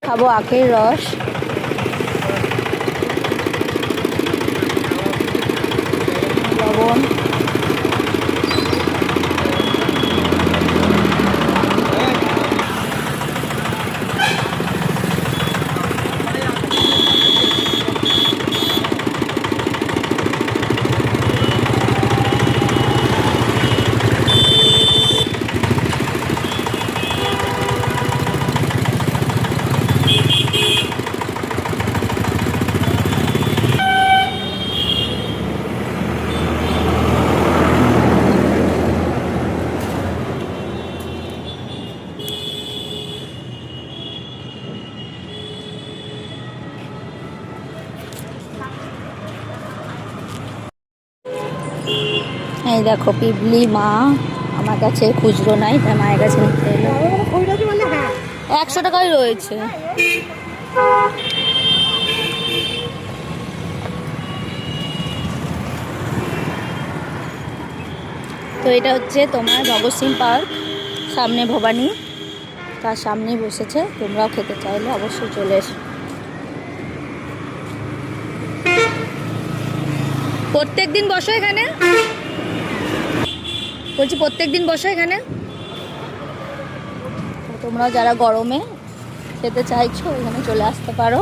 খাবো আখের রস। লবণ। এই দেখো পিবলি মা আমার কাছে খুচরো নাই, তাই মায়ের কাছে নিতে এলো। 100 টাকাই রয়েছে। তো এটা হচ্ছে তোমার ভগৎ সিং পার্ক, সামনে ভবানী, তার সামনেই বসেছে। তোমরাও খেতে চাইলে অবশ্যই চলে এসো। প্রত্যেক দিন বসো এখানে? বলছি প্রত্যেক দিন বসো এখানে? তোমরা যারা গরমে খেতে চাইছো এখানে চলে আসতে পারো।